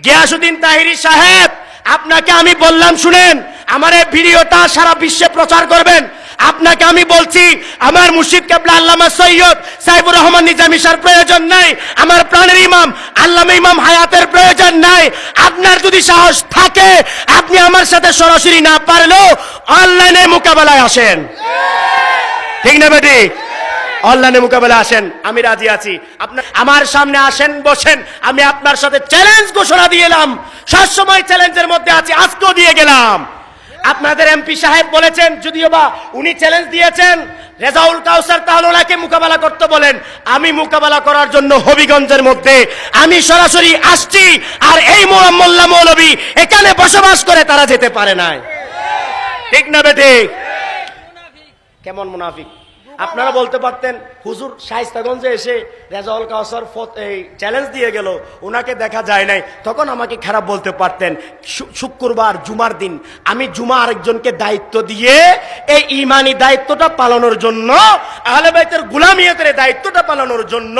গিয়াসউদ্দিন তাহিরি সাহেব, আপনাকে আমি বললাম শুনেন, আমার এই ভিডিওটা সারা বিশ্বে প্রচার করবেন। আপনাকে আমি বলছি, আমার মুর্শিদ কেবলা আল্লামা সৈয়দ সাইফুর রহমান নিজামী স্যার প্রয়োজন নাই, আমার প্রাণের ইমাম আল্লামা ইমাম হায়াতের প্রয়োজন নাই। আপনার যদি সাহস থাকে, আপনি আমার সাথে সরাসরি না পারলেও অনলাইনে মোকাবেলায় আসেন, ঠিক না বেটি? অনলাইনে মোকাবেলা আসেন, আমি রাজি আছি। আপনার আমার সামনে আসেন, বসেন, আমি আপনার সাথে চ্যালেঞ্জ ঘোষণা দিয়ে এলাম। সবসময় চ্যালেঞ্জের মধ্যে আছি, আজকেও দিয়ে গেলাম। আপনাদের এমপি সাহেব বলেছেন, যদিও বা উনি চ্যালেঞ্জ দিয়েছেন রেজাউল কাউসার, তাহলে ওনাকে মোকাবেলা করতে বলেন। আমি মোকাবেলা করার জন্য হবিগঞ্জের মধ্যে আমি সরাসরি আসছি। আর এই মোল্লা মৌলবী এখানে বসবাস করে, তারা যেতে পারে নাই, ঠিক না বেটি? কেমন মুনাফিক! আপনারা বলতে পারতেন, হুজুর শায়েস্তাগঞ্জে এসে রেজাউল কাউসার চ্যালেঞ্জ দিয়ে গেল, ওনাকে দেখা যায় নাই, তখন আমাকে খারাপ বলতে পারতেন। শুক্রবার জুমার দিন আমি জুমা আরেকজনকে দায়িত্ব দিয়ে এই ইমানি দায়িত্বটা পালনের জন্য, আহলে বাইতের গোলামিয়তের দায়িত্বটা পালনের জন্য,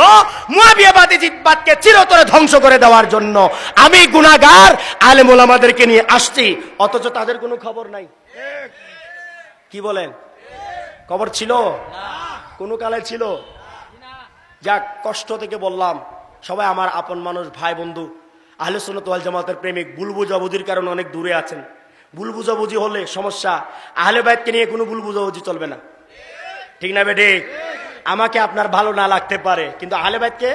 মুয়াবিয়াবাদী জিতবাদকে চিরতরে ধ্বংস করে দেওয়ার জন্য আমি গুনাহগার আলেম ওলামাদেরকে নিয়ে আসছি, অথচ তাদের কোনো খবর নাই। কি বলেন? খবর ছিল? কোনো কালে ছিল? যাক, কষ্ট থেকে বললাম, সবাই আমার আপন মানুষ, ভাই বন্ধু, আহলে সুন্নাত ওয়াল জামাতের প্রেমিক। ভুল বুঝাবুঝির কারণে অনেক দূরে আছেন। ভুল বুঝাবুঝি হলে সমস্যা, আহলে বাইতকে নিয়ে কোনো ভুল বুঝাবুঝি চলবে না, ঠিক না বেটি? আমাকে আপনার ভালো না লাগতে পারে, কিন্তু আহলে বাইতকে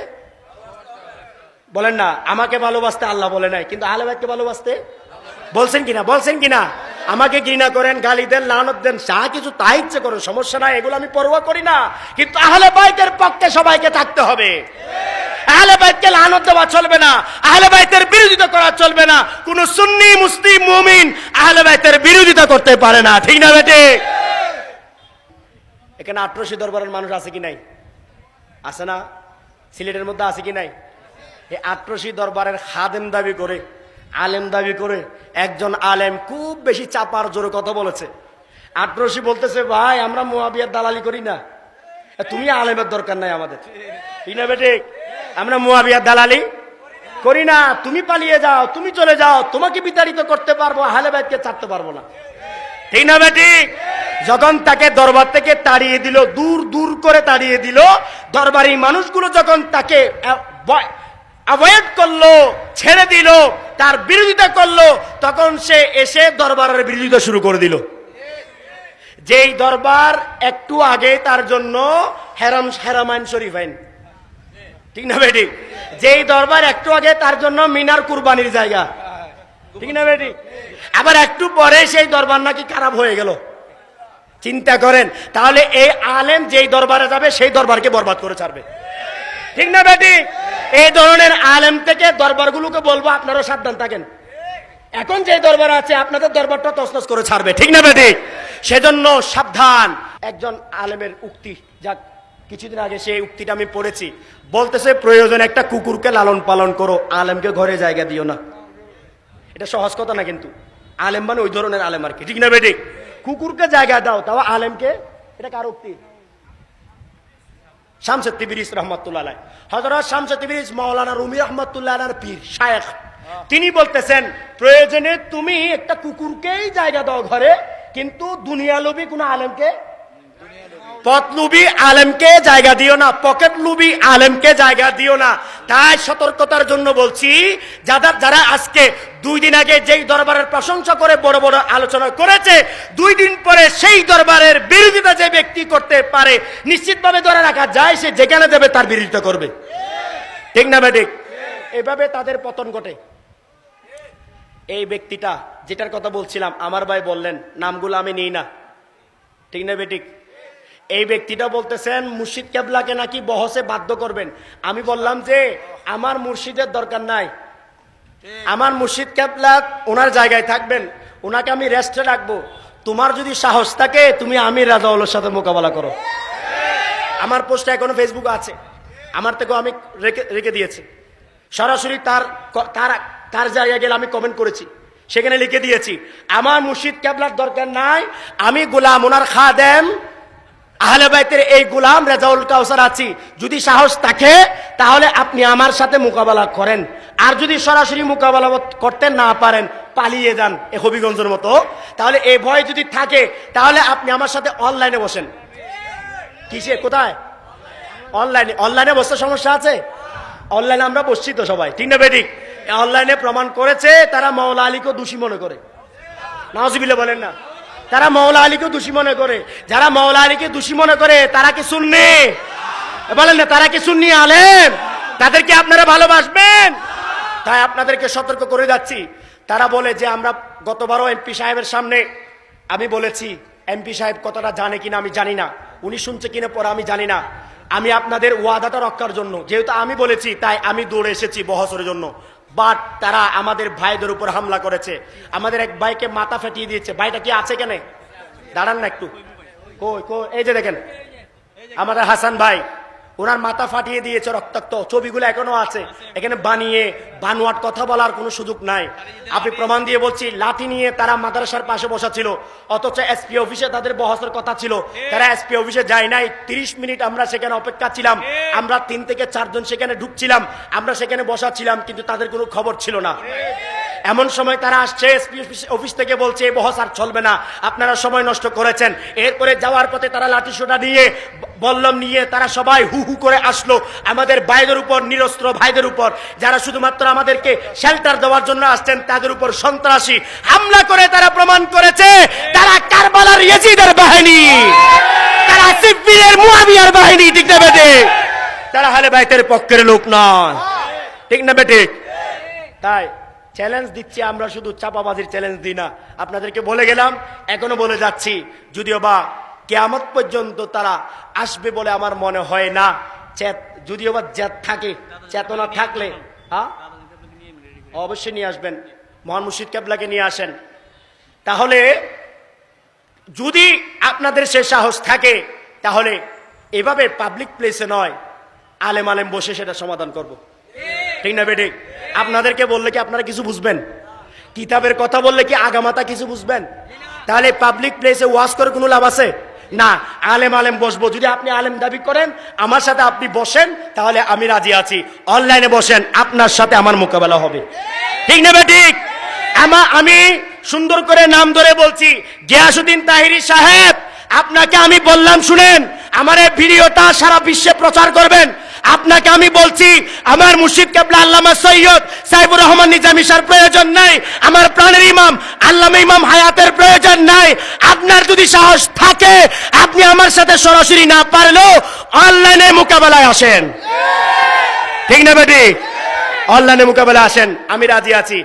বলেন না, আমাকে ভালোবাসতে আল্লাহ বলে নাই, কিন্তু আহলে বাইতকে ভালোবাসতে বলছেন কিনা? বলছেন কিনা? আমাকে ঘৃণা করেন, গালি দেন, লানত দেন, যা কিছু তা ইচ্ছে করেন, সমস্যা নাই, এগুলো আমি পরোয়া করি না। কিন্তু আহলে বাইতের পক্ষে সবাইকে থাকতে হবে। আহলে বাইতকে লানত দেওয়া চলবে না, আহলে বাইতের বিরোধিতা করা চলবে না। কোন সুন্নি মুসলিম মুমিন আহলে বাইতের বিরোধিতা করতে পারে না, ঠিক না বেটি? এখানে 18 দরবারের মানুষ আছে কি নাই? আছে না? সিলেটের মধ্যে আছে কি নাই? এই 18 দরবারের খাদেম দাবি করে, আলেম দাবি করে একজন আলেম খুব বেশি চাপার জোরে কথা বলেছে। 18 বলতেছে, ভাই আমরা মুয়াবিয়ার দালালি করি না, তুমি আলেমের দরকার নাই আমাদের, ঠিক না বেটি? আমরা মুয়াবিয়ার দালালি করি না, তুমি পালিয়ে যাও, তুমি চলে যাও, তোমাকে বিতাড়িত করতে পারবো, আহলে বাইতকে ছাড়তে পারবো না, ঠিক না বেটি? যখন তাকে দরবার থেকে তাড়িয়ে দিল, দূর দূর করে তাড়িয়ে দিল, দরবারি মানুষগুলো যখন তাকে অ্যাভয়েড করলো, ছেড়ে দিল, তার বিরোধিতা করলো, তখন সে এসে দরবারের বিরোধিতা শুরু করে দিল। যেই দরবার একটু আগে তার জন্য হেরামাইন শরীফ আইন, ঠিক না বেটি? যেই দরবার একটু আগে তার জন্য মিনার কুরবানির জায়গা, ঠিক না বেটি? আবার একটু পরে সেই দরবার নাকি খারাপ হয়ে গেল। চিন্তা করেন, তাহলে এই আলেম যেই দরবারে যাবে সেই দরবারকে বরবাদ করে ছাড়বে, ঠিক না বেটি? এই ধরনের আলেম থেকে দরবারগুলোকে বলবো, আপনারা সাবধান থাকেন। এখন যে দরবার আছে আপনাদের দরবারটা তছনছ করে ছাড়বে, ঠিক না বেটি? সেজন্য সাবধান। একজন আলেমের উক্তি, যাক কিছুদিন আগে সেই উক্তিটা আমি পড়েছি, বলতেছে প্রয়োজন একটা কুকুরকে লালন পালন করো, আলেমকে ঘরে জায়গা দিও না। এটা সহজ কথা না, কিন্তু আলেম মানে ওই ধরনের আলেম আর কি, ঠিক না বেটি? কুকুরকে জায়গা দাও, তাও আলেমকে, এটা কার উক্তি? শামসুদ তিবরিজ রহমাতুল্লাহ আলাইহি, হযরত শামসুদ তিবরিজ মাওলানা রুমি রহমাতুল্লাহ আলাইহির পীর শায়েখ, তিনি বলতেছেন প্রয়োজনে তুমি একটা কুকুরকেই জায়গা দাও ঘরে, কিন্তু দুনিয়ালোভী কোন আলেমকে, পথলোভী আলেমকে জায়গা দিও না, পকেট লোভী আলেমকে জায়গা দিও না। তাই সতর্কতার জন্য বলছি, যারা আজকে 2 দিন আগে যেই দরবারের প্রশংসা করে বড় বড় আলোচনা করেছে, 2 দিন পরে সেই দরবারের বিরোধিতা যে ব্যক্তি করতে পারে, নিশ্চিতভাবে ধরে রাখা যায় সে যেখানে যাবে তার বিরোধিতা করবে, ঠিক না বেঠিক? এভাবে তাদের পতন ঘটে। এই ব্যক্তিটা যেটার কথা বলছিলাম, আমার ভাই বললেন, নামগুলো আমি নিই না, ঠিক না বেঠিক? এই ব্যক্তিটা বলতেছেন মুর্শিদ কেবলাকে নাকি বহসে বাধ্য করবেন। আমি বললাম যে আমার মুর্শিদের দরকার নাই, আমার মুর্শিদ কেবলা ওনার জায়গায় থাকবেন, ওনাকে আমি রেস্টে রাখবো। তোমার যদি সাহস থাকে তুমি আমির রাজাউলের সাথে মোকাবেলা করো। আমার পোস্টটা এখনো ফেসবুকে আছে, আমার থেকেও আমি রেখে দিয়েছি। সরাসরি তার জায়গায় গেলে আমি কমেন্ট করেছি, সেখানে লিখে দিয়েছি আমার মুর্শিদ কেবলার দরকার নাই, আমি গোলাম, ওনার খাদেম, আহলে বাইতের এই গোলাম রেজাউল কাউসার আছি, যদি সাহস থাকে তাহলে আপনি আমার সাথে মোকাবেলা করেন। আর যদি সরাসরি মোকাবেলা করতে না পারেন, পালিয়ে যান এ হবিগঞ্জের মতো। তাহলে এই ভয় যদি থাকে তাহলে আপনি আমার সাথে অনলাইনে বসেন। কিসে, কোথায়? অনলাইনে। অনলাইনে বসতে সমস্যা আছে? অনলাইনে আমরা বসছি তো সবাই, ঠিক না বেঠিক? অনলাইনে প্রমাণ করেছে তারা মাওলা আলীকে দোষী মনে করে। নাউজুবিল্লাহ বলেন না? তারা মাওলা আলীকে দোষী মনে করে। যারা মাওলা আলীকে দোষী মনে করে তারা কি সুন্নি? বলেন না, তারা কি সুন্নি আলেম? তাদেরকে আপনারা ভালোবাসবেন? তাই আপনাদেরকে সতর্ক করে যাচ্ছি। তারা বলে যে আমরা গতবারও এমপি সাহেবের সামনে আমি বলেছি, এমপি সাহেব কতটা জানে কিনা আমি জানি না, উনি শুনছে কিনা পরে আমি জানি না। আমি আপনাদের ওয়াদাটা রক্ষার জন্য, যেহেতু আমি বলেছি তাই আমি দৌড়ে এসেছি বহসের জন্য। বাট তারা আমাদের ভাইদের উপর হামলা করেছে। আমাদের এক ভাইকে মাথা ফাটিয়ে দিয়েছে। ভাইটা কি আছে কেন? দাঁড়ান না একটু। কই কই, এই যে দেখেন আমাদের হাসান ভাই, ওনার মাথা ফাটিয়ে দিয়েছে, রক্তাক্ত ছবিগুলো এখনো আছে। এখানে বানিয়ে বানোয়াট কথা বলার কোনো সুযোগ নাই। আপনি প্রমাণ দিয়ে বলছি, লাঠি নিয়ে তারা মাদ্রাসার পাশে বসা ছিল, অথচ এসপি অফিসে তাদের বহসের কথা ছিল। তারা এসপি অফিসে যায় নাই। 30 মিনিট আমরা সেখানে অপেক্ষা ছিলাম। আমরা 3 থেকে 4 জন সেখানে ঢুকছিলাম, আমরা সেখানে বসা ছিলাম, কিন্তু তাদের কোনো খবর ছিল না। এমন সময় তারা আসছে এসপি অফিস থেকে, বলছে এই বহস আর চলবে না, আপনারা সময় নষ্ট করেছেন। এরপরে যাওয়ার পথে তারা লাঠি সোটা নিয়ে, বল্লম নিয়ে তারা সবাই হু হু করে আসলো আমাদের ভাইদের উপর, নিরস্ত্র ভাইদের উপর, যারা শুধুমাত্র আমাদেরকে শেল্টার দেওয়ার জন্য আসছেন, তাদের উপর সন্ত্রাসী হামলা করে তারা প্রমাণ করেছে তারা কারবালার ইয়াজিদের বাহিনী, তারা সিফিনের মুয়াবিয়ার বাহিনী, ঠিক না বেটে? তারা আহলে বাইতের পক্ষের লোক নয়, ঠিক না বেটে? তাই চ্যালেঞ্জ দিচ্ছি, আমরা শুধু চাপাবাজির চ্যালেঞ্জ দিই না। আপনাদেরকে বলে গেলাম, এখনো বলে যাচ্ছি, যদিও বা কিয়ামত পর্যন্ত তারা আসবে বলে আমার মনে হয় না। যদিও বা জেদ থাকে, চেতনা থাকলে অবশ্যই নিয়ে আসবেন, মহান মুর্শিদ কেবলাকে নিয়ে আসেন। তাহলে যদি আপনাদের সে সাহস থাকে তাহলে এভাবে পাবলিক প্লেসে নয়, আলেম আলেম বসে সেটা সমাধান করব, ঠিক না বেঠিক? আপনাদেরকে বললে কি আপনারা কিছু বুঝবেন? কিতাবের কথা বললে কি আগামাতা কিছু বুঝবেন? তাহলে পাবলিক প্লেসে ওয়াজ করে কোনো লাভ আছে না। আলেম আলেম বসবো। যদি আপনি আলেম দাবি করেন, আমার সাথে আপনি বসেন, তাহলে আমি রাজি আছি। অনলাইনে বসেন, আপনার সাথে আমার মোকাবেলা হবে, ঠিক না বেঠিক? আমি সুন্দর করে নাম ধরে বলছি, গিয়াসউদ্দিন তাহিরি সাহেব, আপনাকে আমি বললাম শুনেন, আমার এই ভিডিওটা সারা বিশ্বে প্রচার করবেন। আপনাকে আমি বলছি, আমার মুর্শিদ কেবলা আল্লামা সৈয়দ সাইফুর রহমান নিজামী স্যার প্রয়োজন নাই, আমার প্রাণের ইমাম আল্লামা ইমাম হায়াতের প্রয়োজন নাই। আপনার যদি সাহস থাকে, আপনি আমার সাথে সরাসরি না পারলেও অনলাইনে মোকাবেলায় আসেন, ঠিক না বেটি? অনলাইনে মোকাবেলায় আসেন, আমি রাজি আছি।